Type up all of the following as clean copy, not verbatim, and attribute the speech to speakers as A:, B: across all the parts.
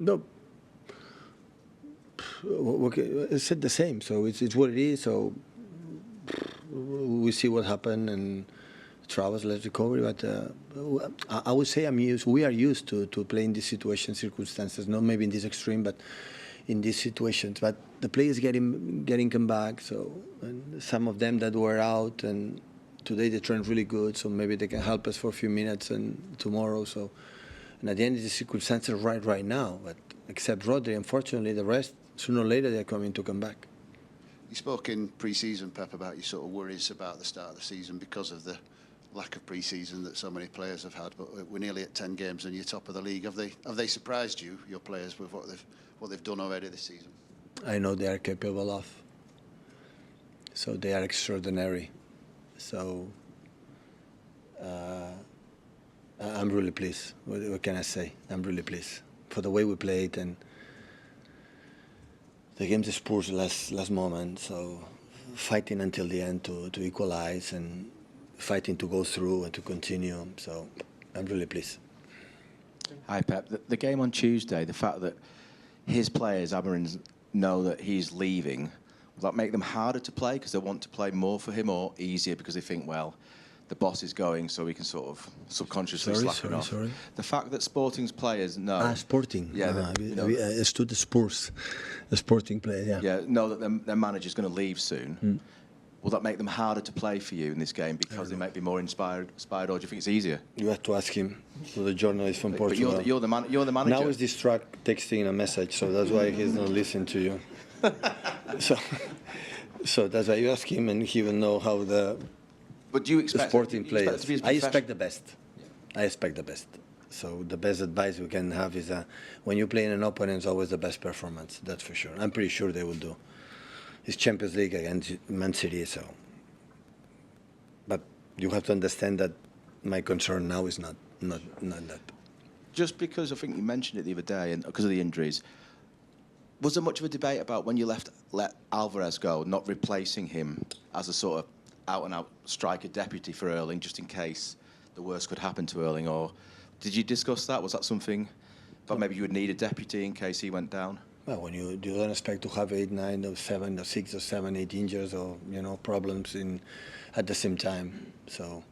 A: No, okay, it's the same. So it's what it is. So we see what happened and travels, let's recover. But I would say we are used to playing these situations, circumstances. Not maybe in this extreme, but in these situations. But the players getting come back. So and some of them that were out, and today they trained really good. So maybe they can help us for a few minutes and tomorrow. So and at the end, the circumstances are right now. But except Rodri, unfortunately, the rest sooner or later they're coming to come back.
B: You spoke in pre-season, Pep, about your sort of worries about the start of the season because of the lack of pre-season that so many players have had. But we're nearly at 10 games and you're top of the league. Have they surprised you, your players, with what they've done already this season?
A: I know they are capable of. So they are extraordinary. So I'm really pleased. What can I say? I'm really pleased for the way we played and the game's the Spurs last moment. So fighting until the end to equalize and fighting to go through and to continue. So I'm really pleased.
C: Hi, Pep. The game on Tuesday, the fact that his players, Amorim, know that he's leaving, will that make them harder to play because they want to play more for him, or easier because they think, well, the boss is going, so we can sort of subconsciously slacken off?
A: Sorry.
C: The fact that Sporting's players know...
A: Sporting.
C: Yeah,
A: I stood the Spurs, the Sporting players, yeah.
C: Yeah, know that their manager's going to leave soon. Will that make them harder to play for you in this game because they might be more inspired, or do you think it's easier?
A: You have to ask him, to the journalist from Portugal.
C: But you're the manager.
A: Now he's distracted texting a message, so that's why he's not listening to you. so that's why you ask him, and he will know how the...
C: But do you expect
A: Sporting players? I expect the best.
C: Yeah.
A: I expect the best. So the best advice we can have is when you play in an opponent, it's always the best performance. That's for sure. I'm pretty sure they will do. It's Champions League against Man City, so. But you have to understand that my concern now is not that.
C: Just because I think you mentioned it the other day, and because of the injuries, was there much of a debate about when you let Alvarez go, not replacing him as a sort of out-and-out striker deputy for Erling, just in case the worst could happen to Erling? Or did you discuss that? Was that something that maybe you would need a deputy in case he went down?
A: Well, when you don't expect to have 8, 9, or 7, or 6, or 7, 8 injuries, or problems at the same time. So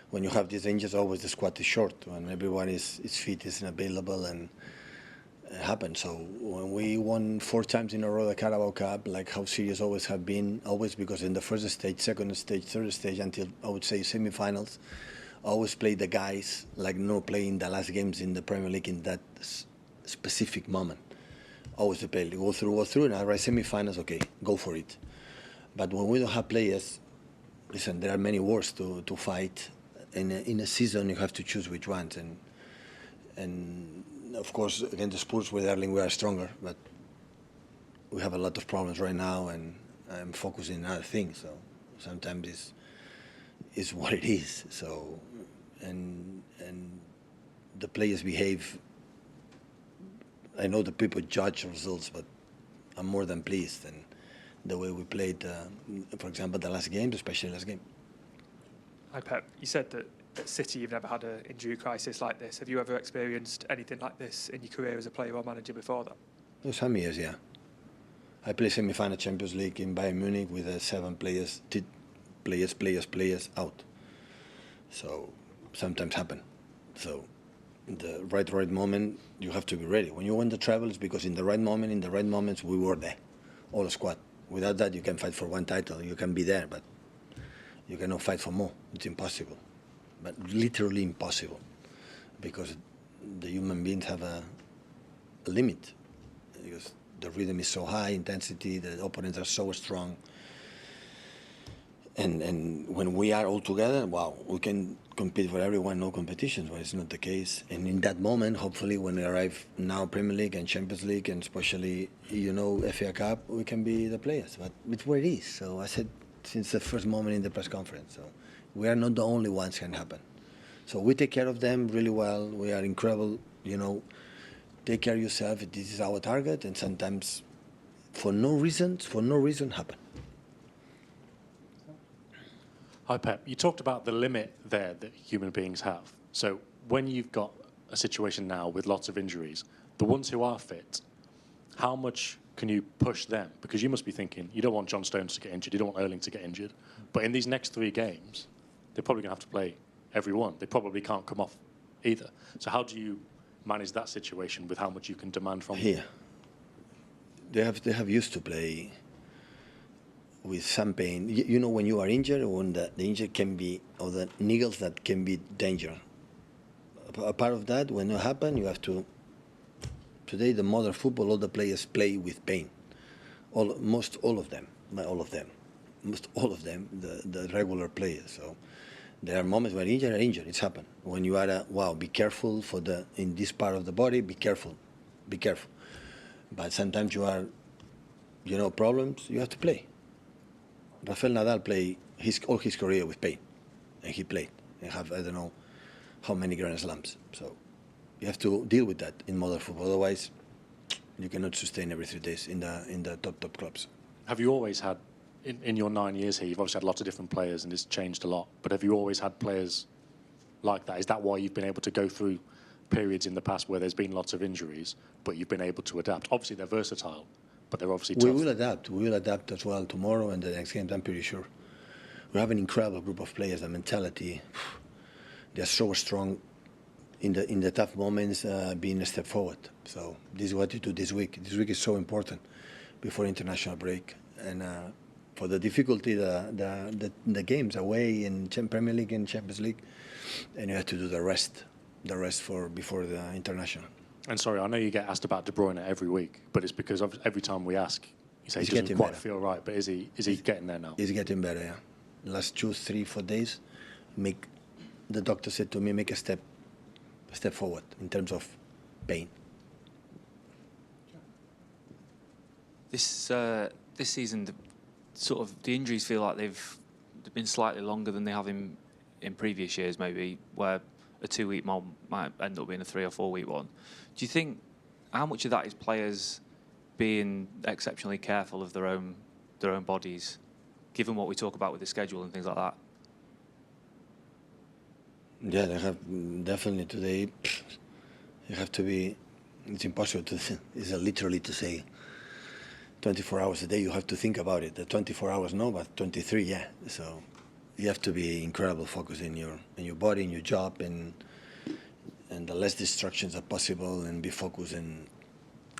A: when you have these injuries, always the squad is short. When everyone is fit, isn't available, and it happens. So when we won 4 times in a row the Carabao Cup, like how serious always have been, always because in the first stage, second stage, third stage, until I would say semi-finals, always play the guys like playing the last games in the Premier League in that specific moment. Always the play, go through, and right semi-finals, okay, go for it. But when we don't have players, listen, there are many wars to fight. In a season, you have to choose which ones. And of course, against the Spurs with Erling, we are stronger. But we have a lot of problems right now, and I'm focusing on other things. So sometimes it's what it is. So and the players behave. I know the people judge results, but I'm more than pleased. And the way we played, for example, the last game, especially last game.
D: Hi, Pep. You said that at City you've never had an injury crisis like this. Have you ever experienced anything like this in your career as a player or manager before that?
A: Some years, yeah. I played semi-final Champions League in Bayern Muncih with 7 players out. So sometimes happen. So the right moment, you have to be ready. When you win the treble, it's because in the right moment, in the right moments, we were there, all the squad. Without that, you can fight for 1 title. You can be there, but you cannot fight for more. It's impossible, but literally impossible, because the human beings have a limit, because the rhythm is so high, intensity, the opponents are so strong. And when we are all together, wow, we can compete for everyone, no competitions, but it's not the case. And in that moment, hopefully, when we arrive now Premier League and Champions League, and especially, FA Cup, we can be the players. But it's where it is. So I said since the first moment in the press conference, so we are not the only ones can happen. So we take care of them really well. We are incredible, take care of yourself. This is our target, and sometimes for no reason happen.
E: Hi, Pep. You talked about the limit there that human beings have. So when you've got a situation now with lots of injuries, the ones who are fit, how much can you push them? Because you must be thinking, you don't want John Stones to get injured, you don't want Erling to get injured. But in these next 3 games, they're probably going to have to play every one. They probably can't come off either. So how do you manage that situation with how much you can demand from them?
A: Here, they have used to play with some pain. You know, when you are injured, when the injury can be, or the niggles that can be danger. A part of that, when it happens, you have to. Today, the modern football, all the players play with pain. Most all of them, the regular players. So there are moments when injured. It's happened. When you are be careful in this part of the body. Be careful. But sometimes you are, problems. You have to play. Rafa Nadal played all his career with pain, and he played and have I don't know how many Grand Slams. So you have to deal with that in modern football. Otherwise, you cannot sustain every 3 days in the top clubs.
E: Have you always had, in your 9 years here, you've obviously had lots of different players and it's changed a lot, but have you always had players like that? Is that why you've been able to go through periods in the past where there's been lots of injuries, but you've been able to adapt? Obviously, they're versatile, but they're obviously tough.
A: We will adapt. We will adapt as well tomorrow and the next games, I'm pretty sure. We have an incredible group of players, the mentality. They're so strong in the tough moments, being a step forward. So this is what you do this week. This week is so important before international break. And for the difficulty, the games away in Premier League and Champions League, and you have to do the rest before the international.
E: And sorry, I know you get asked about De Bruyne every week, but it's because every time we ask, you say
A: He's
E: he doesn't
A: getting
E: quite
A: better.
E: feel right. But is he getting there now?
A: He's getting better, yeah. Last 2, 3, 4 days, the doctor said to me, make a step forward in terms of pain.
F: This season, the injuries feel like they've been slightly longer than they have in previous years, maybe, where a 2-week one might end up being a 3 or 4 week one. Do you think how much of that is players being exceptionally careful of their own bodies, given what we talk about with the schedule and things like that?
A: Yeah, they have definitely today. You have to be. It's impossible it's literally to say 24 hours a day. You have to think about it. The 24 hours, no, but 23, yeah. So you have to be incredible focused in your body, in your job, and the less distractions are possible, and be focused in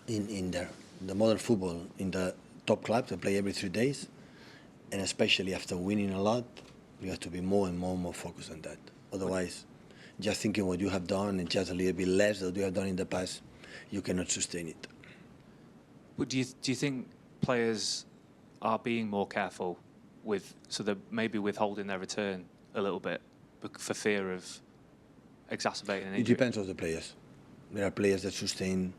A: the modern football, in the top clubs that play every 3 days, and especially after winning a lot, you have to be more and more focused on that. Otherwise, just thinking what you have done and just a little bit less that you have done in the past, you cannot sustain it.
F: But do you think players are being more careful so they're maybe withholding their return a little bit for fear of exacerbating an injury?
A: It depends on the players. There are players that sustain,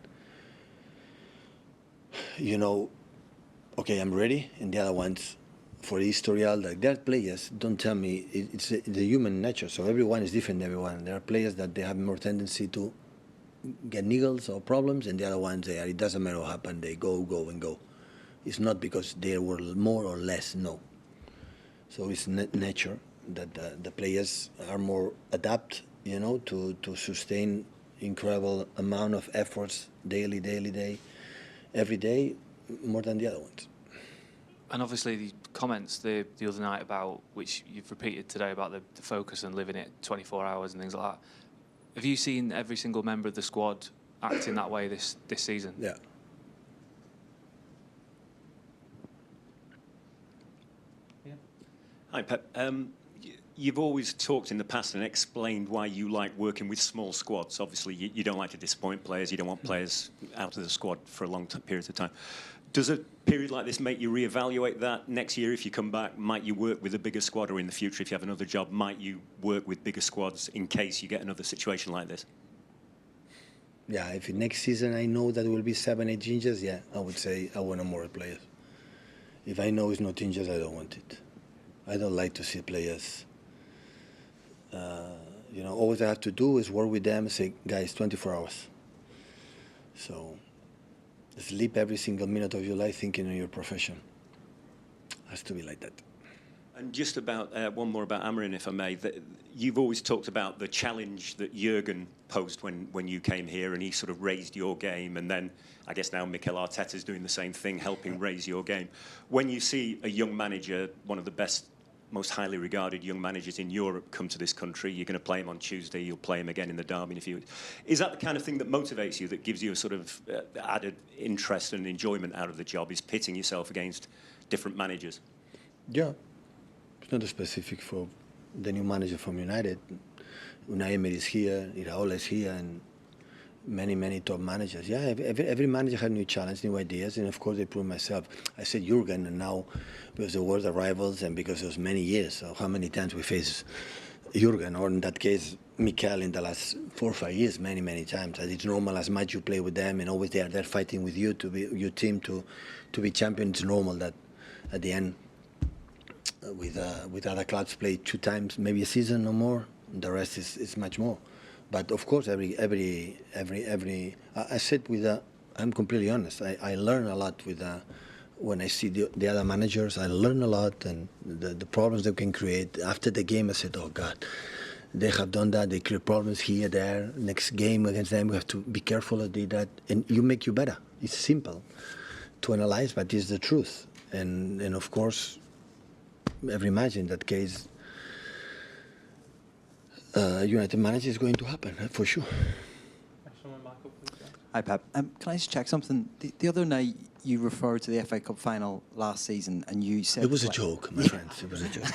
A: okay, I'm ready, and the other ones, for the historial, like there are players, don't tell me, it's the human nature, so everyone is different, everyone. There are players that they have more tendency to get niggles or problems, and the other ones, it doesn't matter what happened, they go. It's not because they were more or less, no. So it's nature that the players are more adapt, to sustain incredible amount of efforts daily, every day, more than the other ones.
F: And obviously the comments the other night about, which you've repeated today, about the focus and living it 24 hours and things like that. Have you seen every single member of the squad acting that way this season?
A: Yeah.
G: Hi, Pep. You've always talked in the past and explained why you like working with small squads. Obviously, you don't like to disappoint players. You don't want players out of the squad for a long period of time. Does a period like this make you reevaluate that next year if you come back? Might you work with a bigger squad, or in the future, if you have another job, might you work with bigger squads in case you get another situation like this?
A: Yeah, if next season I know that will be 7, 8 injuries, yeah, I would say I want more players. If I know it's not injuries, I don't want it. I don't like to see players. All I have to do is work with them and say, guys, 24 hours. So sleep every single minute of your life thinking on your profession. Has to be like that.
G: And just about one more about Amorim, if I may. You've always talked about the challenge that Jurgen posed when you came here, and he sort of raised your game. And then I guess now Mikel Arteta's doing the same thing, helping raise your game. When you see a young manager, one of the best, most highly regarded young managers in Europe, come to this country, you're going to play him on Tuesday, you'll play him again in the derby in a few weeks. Is that the kind of thing that motivates you, that gives you a sort of added interest and enjoyment out of the job, is pitting yourself against different managers?
A: Yeah. It's not specific for the new manager from United. Unai Emery is here, Iraola is here, and many top managers. Yeah, every manager had new challenge, new ideas, and of course I proved myself. I said Jurgen, and now because there were the rivals and because it was many years, so how many times we faced Jurgen, or in that case Mikel in the last 4 or 5 years, many times. And it's normal, as much you play with them and always they are there fighting with you to be your team to be champion. It's normal that at the end with other clubs play 2 times maybe a season or more. The rest is much more. But of course, every I said I'm completely honest. I learn a lot with when I see the other managers. I learn a lot, and the problems they can create. After the game, I said, oh God, they have done that. They create problems here, there. Next game against them, we have to be careful to do that, and you make you better. It's simple to analyze, but it's the truth. And of course, every match in that case, United manager is going to happen for sure.
H: Hi Pep. Can I just check something? The other night you referred to the FA Cup final last season, and you said
A: it was a joke, my friends. It was a joke.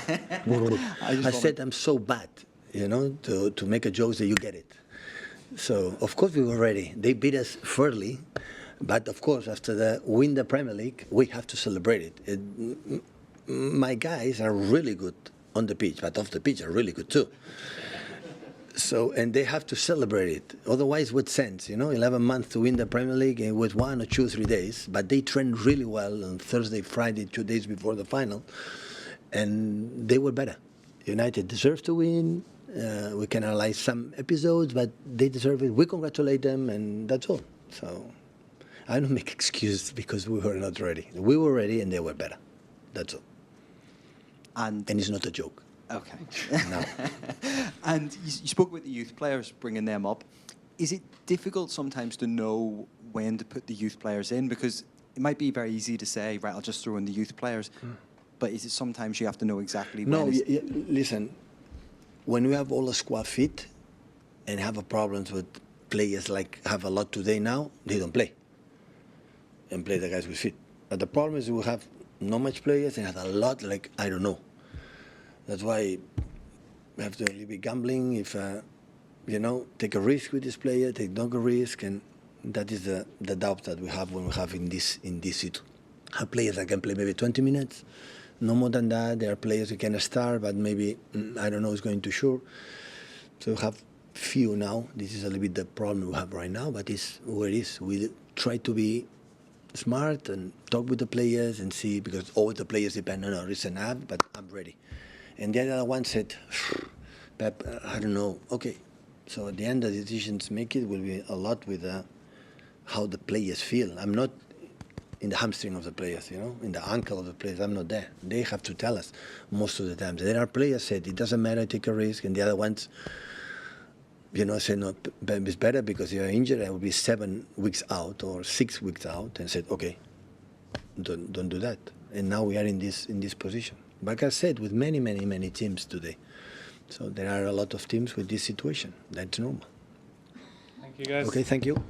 A: I said I'm so bad, to make a joke that you get it. So of course we were ready. They beat us fairly, but of course after win the Premier League, we have to celebrate it. My guys are really good on the pitch, but off the pitch are really good too. So, and they have to celebrate it. Otherwise, what sense? 11 months to win the Premier League with 1 or 2 or 3 days. But they trained really well on Thursday, Friday, 2 days before the final, and they were better. United deserves to win. We can analyze some episodes, but they deserve it. We congratulate them, and that's all. So, I don't make excuses because we were not ready. We were ready, and they were better. That's all. And it's not a joke.
H: Okay.
A: No.
H: And you spoke about the youth players, bringing them up. Is it difficult sometimes to know when to put the youth players in? Because it might be very easy to say, right, I'll just throw in the youth players. But is it sometimes you have to know exactly when?
A: No, listen, when we have all the squad fit and have problems with players like have a lot today now, they don't play. And play the guys we fit. But the problem is we have not much players and have a lot, like, I don't know. That's why we have to be gambling. If take a risk with this player, take not a risk, and that is the doubt that we have when we have in this seat. Have players that can play maybe 20 minutes, no more than that. There are players who can start, but maybe I don't know is going to sure. So we have few now. This is a little bit the problem we have right now, but it's where it is. We try to be smart and talk with the players and see, because all the players depend on our recent app, but I'm ready. And the other one said, Pep, I don't know. Okay, so at the end, the decisions make it will be a lot with how the players feel. I'm not in the hamstring of the players, in the ankle of the players. I'm not there. They have to tell us most of the times. There are players said it doesn't matter, take a risk, and the other ones, said no, it's better because you're injured. I will be 7 weeks out or 6 weeks out, and said, okay, don't do that. And now we are in this position. Like I said, with many teams today. So there are a lot of teams with this situation. That's normal.
D: Thank you, guys.
A: Okay, thank you.